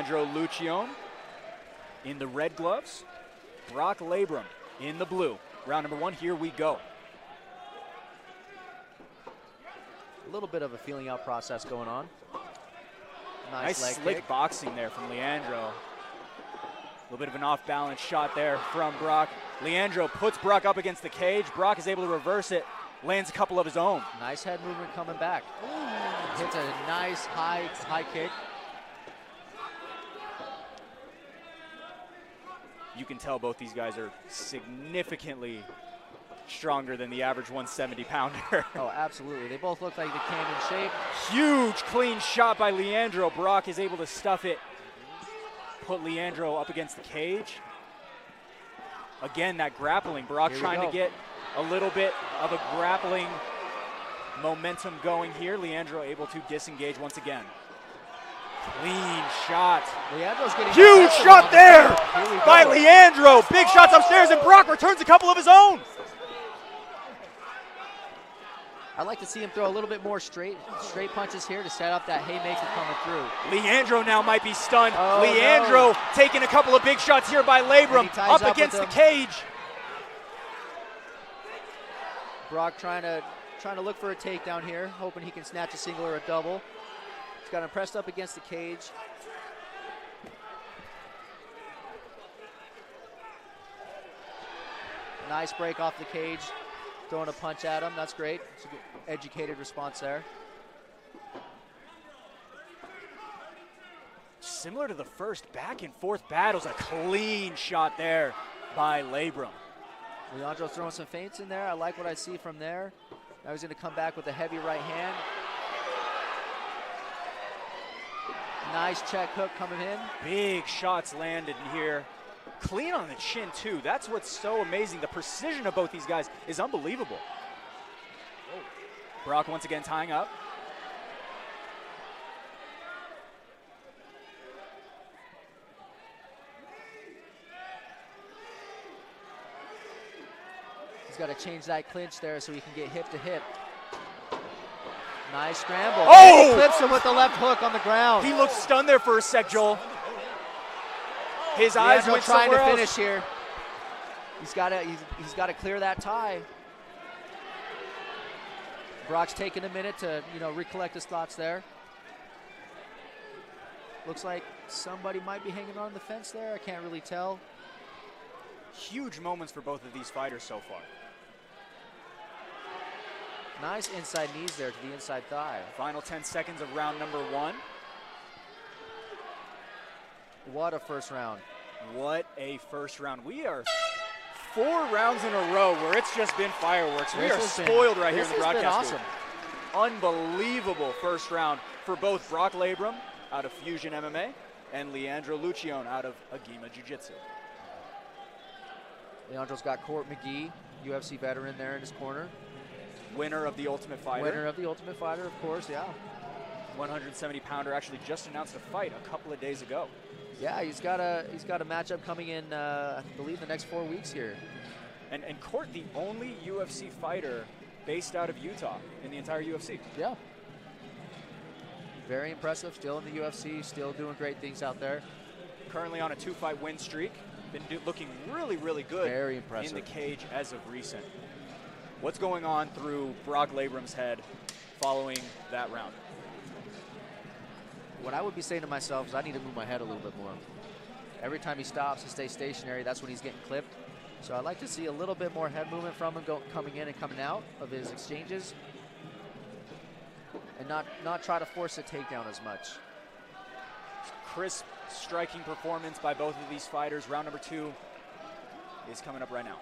Leandro Luccion in the red gloves. Brock Labrum in the blue. Round number 1, here we go. A little bit of a feeling out process going on. Nice leg slick kick. boxing there from Leandro. A little bit of an off-balance shot there from Brock. Leandro puts Brock up against the cage. Brock is able to reverse it, lands a couple of his own. Nice head movement coming back. Hits a nice high kick. You can tell both these guys are significantly stronger than the average 170-pounder. Oh, absolutely. They both look like they came in shape. Huge clean shot by Leandro. Brock is able to stuff it, put Leandro up against the cage. Again, that grappling. Brock trying to get a little bit of a grappling momentum going here. Leandro able to disengage once again. Clean shot. Leandro's getting huge shot there by Leandro. Big shots upstairs, and Brock returns a couple of his own. I'd like to see him throw a little bit more straight punches here to set up that haymaker coming through. Leandro now might be stunned. Leandro taking a couple of big shots here by Labrum, up against the cage. Brock trying to look for a takedown here, hoping he can snatch a single or a double. He's got him pressed up against the cage. Nice break off the cage. Throwing a punch at him, that's great. It's a good educated response there. Similar to the first back and forth battles, a clean shot there by Labrum. Leandro throwing some feints in there. I like what I see from there. Now he's going to come back with a heavy right hand. Nice check hook coming in. Big shots landed here. Clean on the chin too. That's what's so amazing. The precision of both these guys is unbelievable. Brock once again tying up. He's got to change that clinch there so he can get hip to hip. Nice scramble. Oh! He clips him with the left hook on the ground. He looked stunned there for a sec, Joel. His eyes went trying somewhere to else. finish here. He's got to clear that tie. Brock's taking a minute to recollect his thoughts there. Looks like somebody might be hanging on the fence there. I can't really tell. Huge moments for both of these fighters so far. Nice inside knees there to the inside thigh. Final 10 seconds of round number 1. What a first round. What a first round. We are 4 rounds in a row where it's just been fireworks. We are spoiled right here in the broadcast booth. Awesome. Unbelievable first round for both Brock Labrum out of Fusion MMA and Leandro Luccion out of Agima Jiu-Jitsu. Leandro's got Court McGee, UFC veteran there in his corner. Winner of the Ultimate Fighter. Winner of the Ultimate Fighter, of course, yeah. 170-pounder actually just announced a fight a couple of days ago. Yeah, he's got a matchup coming in, I believe, the next 4 weeks here. And Court, the only UFC fighter based out of Utah in the entire UFC. Yeah. Very impressive, still in the UFC, still doing great things out there. Currently on a 2-fight win streak. Been looking really, really good. Very impressive. In the cage as of recent. What's going on through Brock Labrum's head following that round? What I would be saying to myself is I need to move my head a little bit more. Every time he stops and stays stationary, that's when he's getting clipped. So I'd like to see a little bit more head movement from him coming in and coming out of his exchanges. And not try to force a takedown as much. Crisp striking performance by both of these fighters. Round number 2 is coming up right now.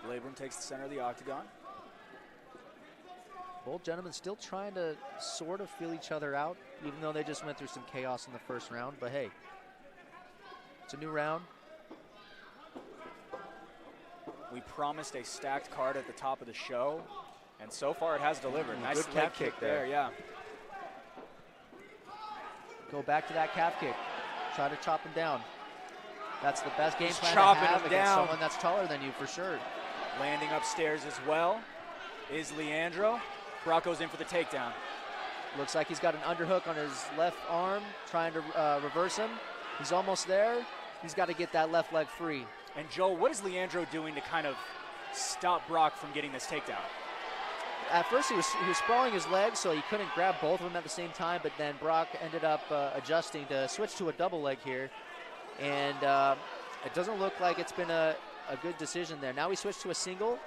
Labrum takes the center of the octagon. Both gentlemen still trying to sort of feel each other out, even though they just went through some chaos in the first round. But hey, it's a new round. We promised a stacked card at the top of the show, and so far it has delivered. Nice good calf kick there, yeah. Go back to that calf kick. Try to chop him down. That's the best game plan chopping to have him against down. someone that's taller than you, for sure. Landing upstairs as well is Leandro. Brock goes in for the takedown. Looks like he's got an underhook on his left arm, trying to reverse him. He's almost there. He's got to get that left leg free. And Joel, what is Leandro doing to kind of stop Brock from getting this takedown? At first, he was sprawling his legs, so he couldn't grab both of them at the same time, but then Brock ended up adjusting to switch to a double leg here. And it doesn't look like it's been a good decision there. Now he switched to a single.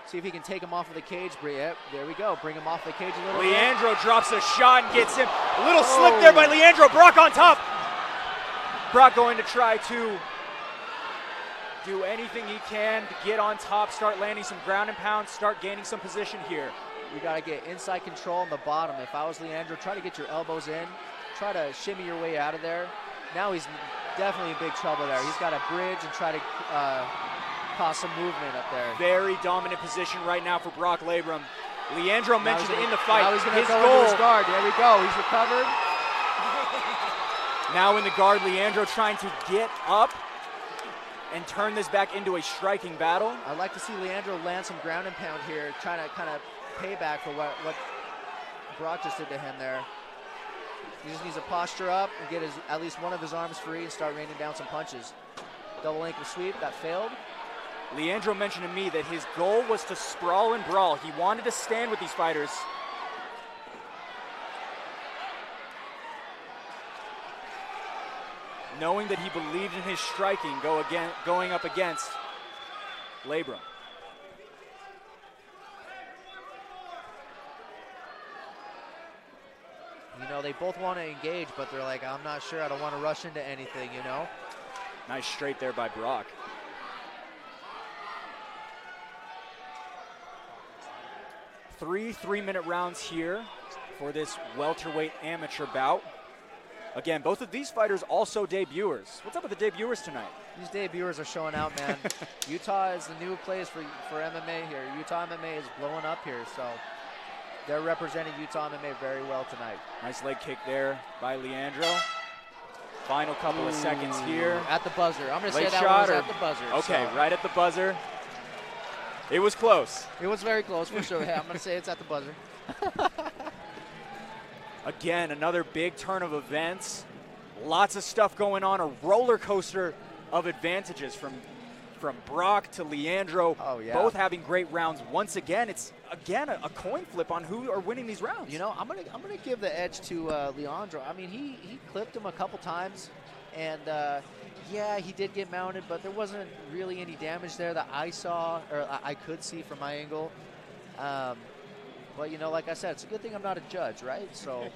See if he can take him off of the cage. Yep, there we go. Bring him off the cage a little Leandro drops a shot and gets him. A little slip there by Leandro. Brock on top. Brock going to try to do anything he can to get on top, start landing some ground and pound, start gaining some position here. You got to get inside control on the bottom. If I was Leandro, try to get your elbows in. Try to shimmy your way out of there. Now he's definitely in big trouble there. He's got to bridge and try to cause some movement up there. Very dominant position right now for Brock Labrum. Leandro mentioned it in the fight. Now he's going to go goal. into his guard. There we go. He's recovered. Now in the guard, Leandro trying to get up and turn this back into a striking battle. I'd like to see Leandro land some ground and pound here, trying to kind of pay back for what Brock just did to him there. He just needs to posture up and get at least one of his arms free and start raining down some punches. Double ankle sweep, that failed. Leandro mentioned to me that his goal was to sprawl and brawl. He wanted to stand with these fighters. Knowing that he believed in his striking going up against Labrum. You know, they both want to engage, but they're like, I'm not sure. I don't want to rush into anything, you know? Nice straight there by Brock. Three-minute rounds here for this welterweight amateur bout. Again, both of these fighters also debuters. What's up with the debuters tonight? These debuters are showing out, man. Utah is the new place for MMA here. Utah MMA is blowing up here, so they're representing Utah MMA very well tonight. Nice leg kick there by Leandro. Final couple of seconds here. At the buzzer. I'm going to say that shot was at the buzzer. Okay, so. right at the buzzer. It was close. It was very close for sure. Yeah, I'm going to say it's at the buzzer. Again, another big turn of events. Lots of stuff going on. A roller coaster of advantages from Brock to Leandro. Oh, yeah. Both having great rounds. Once again, it's a coin flip on who are winning these rounds. You know, I'm gonna give the edge to Leandro. I mean, he clipped him a couple times, and yeah, he did get mounted, but there wasn't really any damage there that I saw or I could see from my angle. But, you know, like I said, it's a good thing I'm not a judge, right? So,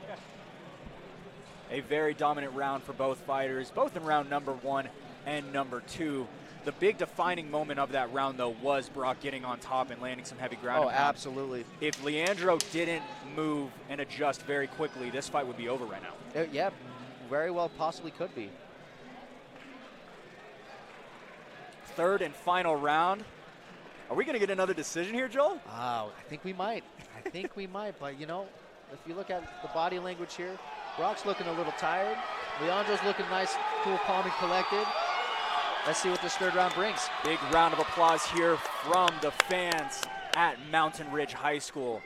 a very dominant round for both fighters, both in round number 1 and number 2. The big defining moment of that round, though, was Brock getting on top and landing some heavy ground. Oh, absolutely. If Leandro didn't move and adjust very quickly, this fight would be over right now. Yeah, very well possibly could be. Third and final round. Are we going to get another decision here, Joel? Oh, I think we might. I think we might. But, you know, if you look at the body language here, Brock's looking a little tired. Leandro's looking nice, cool, calm, and collected. Let's see what this third round brings. Big round of applause here from the fans at Mountain Ridge High School.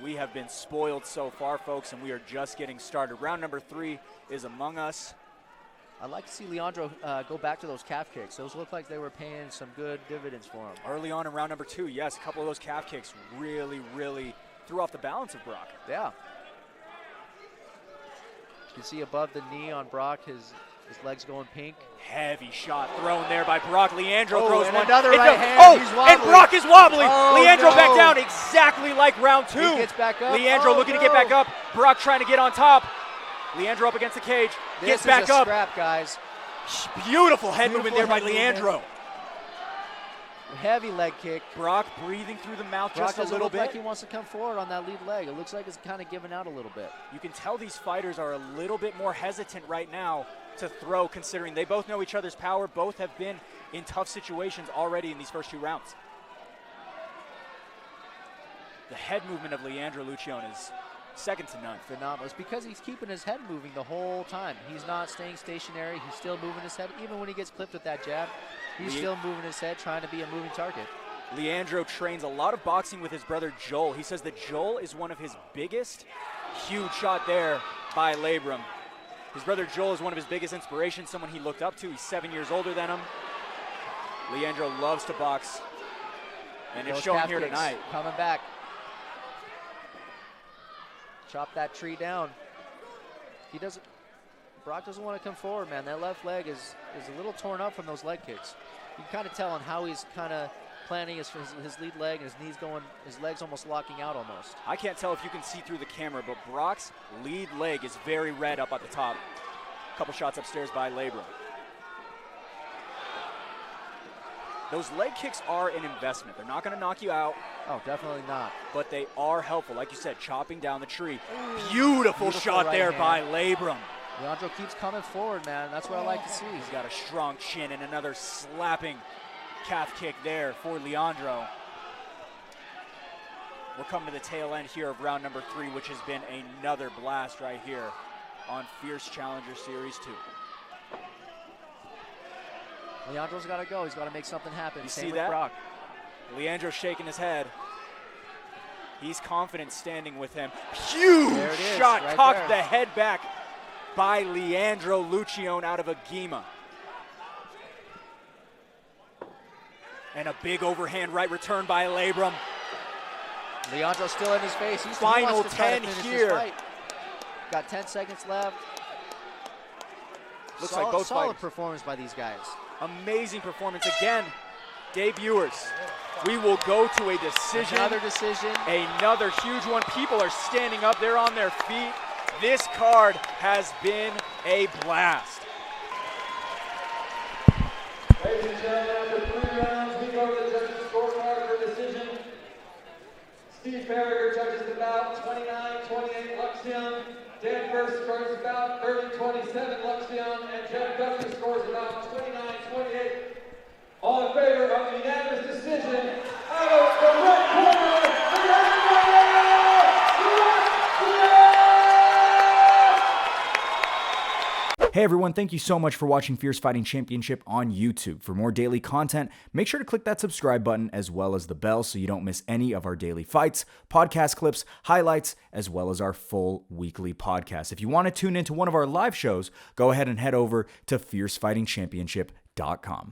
We have been spoiled so far, folks, and we are just getting started. Round number 3 is among us. I'd like to see Leandro go back to those calf kicks. Those look like they were paying some good dividends for him. Early on in round number 2, yes, a couple of those calf kicks really threw off the balance of Brock. Yeah. You can see above the knee on Brock, his legs going pink. Heavy shot thrown there by Brock. Leandro throws one. Another right hand. He's wobbly. And Brock is wobbly. Leandro back down exactly like round 2. He gets back up. Leandro looking to get back up. Brock trying to get on top. Leandro up against the cage. Gets back up. Scrap, guys. Beautiful head movement there by Leandro. Heavy leg kick. Brock breathing through the mouth just a little bit. Like he wants to come forward on that lead leg. It looks like it's kind of giving out a little bit. You can tell these fighters are a little bit more hesitant right now to throw, considering they both know each other's power. Both have been in tough situations already in these first 2 rounds. The head movement of Leandro Luccion is second to none. Phenomenal. It's because he's keeping his head moving the whole time. He's not staying stationary. He's still moving his head. Even when he gets clipped with that jab, he's still moving his head, trying to be a moving target. Leandro trains a lot of boxing with his brother Joel. He says that Joel is one of his biggest. Huge shot there by Labrum. His brother Joel is one of his biggest inspirations, someone he looked up to. He's 7 years older than him. Leandro loves to box, and it's showing here tonight. Coming back. Chop that tree down. Brock doesn't want to come forward, man. That left leg is a little torn up from those leg kicks. You can kind of tell on how he's kind of planning his lead leg, and his knees going, his legs almost locking out almost. I can't tell if you can see through the camera, but Brock's lead leg is very red up at the top. A couple shots upstairs by Labrum. Those leg kicks are an investment. They're not going to knock you out. Oh, definitely not. But they are helpful. Like you said, chopping down the tree. Beautiful shot right there hand by Labrum. Leandro keeps coming forward, man. That's what I like to see. He's got a strong chin and another slapping calf kick there for Leandro. We're coming to the tail end here of round number 3, which has been another blast right here on Fierce Challenger Series 2. Leandro's got to go. He's got to make something happen. You Same see with that? Brock. Leandro's shaking his head. He's confident standing with him. Huge shot, right cocked there. the head back by Leandro Luccion out of a Gima. And a big overhand right return by Labrum. Leandro's still in his face. He Final wants to try 10 to finish here. this fight. Got 10 seconds left. Looks like both solid fighters. Performance by these guys. Amazing performance again. Debuters. We will go to a decision. Another decision. Another huge one. People are standing up. They're on their feet. This card has been a blast. Ladies and gentlemen, after 3 rounds, we go to the judges' scorecard for decision. Steve Farragher judges the bout 29-28 Luccion. Dan First scores the bout 30-27 Luccion. And Jeff Guthrie scores the bout 29-28. All in favor of the unanimous decision, out of the red corner, Hey everyone, thank you so much for watching Fierce Fighting Championship on YouTube. For more daily content, make sure to click that subscribe button as well as the bell so you don't miss any of our daily fights, podcast clips, highlights, as well as our full weekly podcast. If you want to tune into one of our live shows, go ahead and head over to fiercefightingchampionship.com.